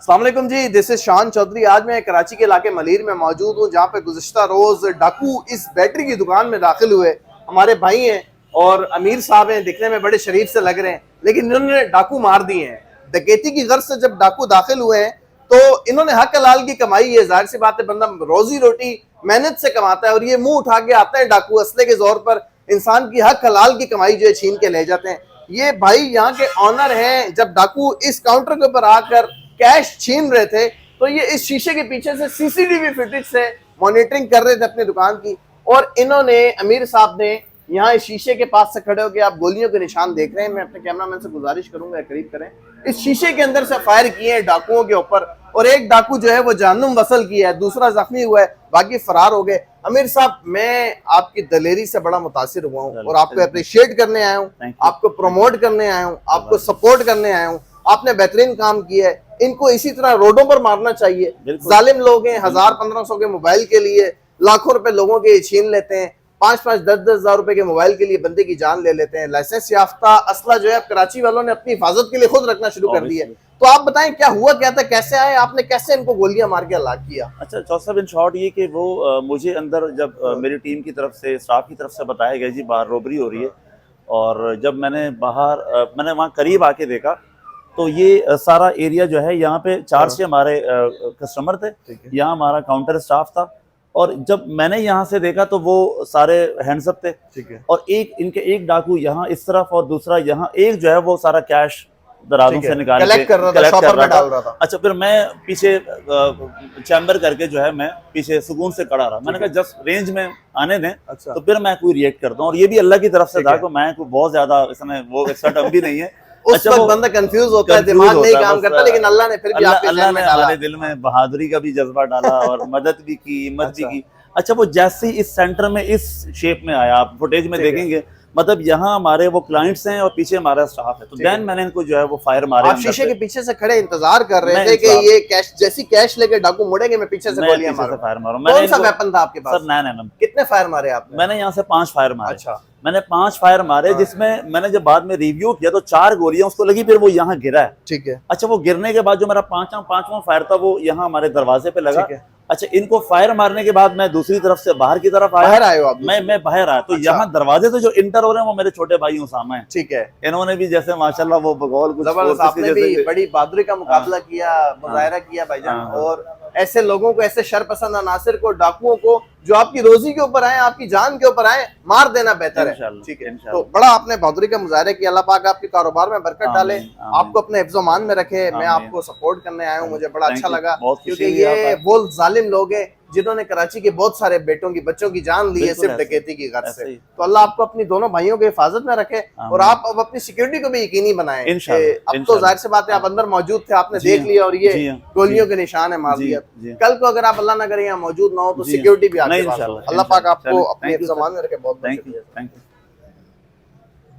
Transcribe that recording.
अस्सलाम वालेकुम जी, this is शान चौधरी। आज मैं कराची के इलाके मलीर में मौजूद हूँ, जहाँ पे गुज़िश्ता रोज डाकू इस बैटरी की दुकान में दाखिल हुए। हमारे भाई हैं और अमीर साहब हैं, दिखने में बड़े शरीफ से लग रहे हैं, लेकिन इन्होंने डाकू मार दिए हैं। डकैती की गर्ज से जब डाकू दाखिल हुए हैं तो इन्होंने हक हलाल की कमाई है, जाहिर सी बात है, बंदा रोजी रोटी मेहनत से कमाता है और ये मुंह उठा के आते हैं डाकू असले के जोर पर इंसान की हक हलाल की कमाई जो है छीन के ले जाते हैं। ये भाई यहाँ के ऑनर हैं। जब डाकू इस काउंटर के ऊपर आकर कैश छीन रहे थे तो ये इस शीशे के पीछे से सीसीटीवी फुटेज से मॉनिटरिंग कर रहे थे अपनी दुकान की, और इन्होंने अमीर साहब ने यहाँ इस शीशे के पास से खड़े होकर, आप गोलियों के निशान देख रहे हैं, मैं अपने कैमरामैन से गुजारिश करूंगा करीब करें, इस शीशे के अंदर से फायर किए हैं डाकुओं के ऊपर, और एक डाकू जो है वो जहन्नुम वसल किया है, दूसरा जख्मी हुआ है, बाकी फरार हो गए। अमीर साहब, मैं आपकी दलेरी से बड़ा मुतासिर हुआ हूँ और आपको अप्रिशिएट करने आया हूँ, आपको प्रमोट करने आया हूँ, आपको सपोर्ट करने आया हूँ। आपने बेहतरीन काम किया है, इनको इसी तरह रोडों पर मारना चाहिए। जालिम लोग हैं, 1000-1500 के मोबाइल के लिए लाखों रुपए लोगों के छीन लेते हैं, 5-5, 10-10 हजार रुपए के मोबाइल के लिए बंदे की जान ले लेते हैं। लाइसेंस याफ्ता असला जो है कराची वालों ने अपनी हिफाजत के लिए खुद रखना शुरू कर दिया है। तो आप बताएं क्या हुआ, क्या था, कैसे आए, आपने कैसे इनको गोलियां मार के हलाक किया? अच्छा चौधरी साहब, इन शॉर्ट ये कि वो मुझे अंदर जब मेरी टीम की तरफ से, स्टाफ की तरफ से बताया गया जी बाहर रोबरी हो रही है, और जब मैंने मैंने वहाँ करीब आके देखा तो ये सारा एरिया जो है, यहाँ पे 4 हमारे कस्टमर थे, यहाँ हमारा काउंटर स्टाफ था, और जब मैंने यहाँ से देखा तो वो सारे हैंड्सअप थे, ठीक है, और एक डाकू यहाँ इस तरफ और दूसरा यहाँ, एक जो है वो सारा कैश दराजों से निकाल कलेक्ट कर रहा था। अच्छा, फिर मैं पीछे चैम्बर करके जो है मैं पीछे सुकून से खड़ा रहा। मैंने कहा जस्ट रेंज में आने दें, अच्छा, तो फिर मैं कोई रिएक्ट करता हूँ, और ये भी अल्लाह की तरफ से था, मैं कोई बहुत ज्यादा इसमें वो एक्स्ट्रा टर्म भी नहीं है। उस वक्त बंदा कंफ्यूज होता है, दिमाग नहीं काम करता, लेकिन अल्लाह ने फिर भी अल्लाह ने हमारे दिल में बहादुरी का भी जज्बा डाला और मदद भी की, हिम्मत भी की। अच्छा, वो जैसे ही इस सेंटर में इस शेप में आया, आप फुटेज में देखेंगे, मतलब यहाँ हमारे वो क्लाइंट्स हैं और पीछे हमारा स्टाफ है, तो देन मैंने इनको जो है वो फायर मारे। आप शीशे के पीछे से खड़े इंतजार कर रहे थे कि ये कैश, जैसी कैश लेके डाकू मुड़ेंगे, मैं पीछे से गोलियां मारूं। फायर मारूं। कौन सा वेपन था आपके पास? Sir 9mm। कितने फायर मारे आपने? मैंने यहाँ से 5 फायर मारे। अच्छा, मैंने 5 फायर मारे, जिसमें मैंने जब बाद में रिव्यू किया तो 4 गोलियां उसको लगी, फिर वो यहाँ गिरा है, ठीक है। अच्छा, वो गिरने के बाद जो मेरा पांचवा फायर था वो यहाँ हमारे दरवाजे पे लगा। अच्छा, इनको फायर मारने के बाद मैं दूसरी तरफ से बाहर की तरफ आया। बाहर आए हो आप? मैं बाहर आया तो यहाँ दरवाजे से जो इंटर हो रहे हैं वो मेरे छोटे भाई उसामा है, ठीक है। इन्होंने भी जैसे माशाल्लाह वो बगौल कुछ आपने भी बड़ी बहादुरी का मुकाबला किया, मुजाहिरा किया भाईजान, और ऐसे लोगों को, ऐसे शरपसंद अनासिर को, डाकुओं को जो आपकी रोजी के ऊपर आए, आपकी जान के ऊपर आए, मार देना बेहतर है, ठीक है। तो बड़ा आपने बहादुरी का मुजाहिरा किया। अल्लाह पाक आपके कारोबार में बरकत डाले, आपको अपने हिफ्ज़-ओ-मान में रखे। मैं आपको सपोर्ट करने आया हूँ, मुझे बड़ा अच्छा लगा, क्योंकि ये वो जालिम लोग हैं जिन्होंने कराची के बहुत सारे बेटों की, बच्चों की जान ली है सिर्फ डकैती की गर्ज से। तो अल्लाह आपको अपनी दोनों भाइयों की हिफाजत में रखे, और आप अब अपनी सिक्योरिटी को भी यकीनी बनाएं। अब तो जाहिर सी बात है आप अंदर मौजूद थे, आपने देख लिया और ये गोलियों के निशान है, मार दिया। कल को अगर आप अल्लाह ना करे यहाँ मौजूद ना हो तो सिक्योरिटी भी आपके पास हो। अल्लाह पाक आपको अपने हिफ्ज़-ओ-मान में रखे। बहुत बहुत शुक्रिया।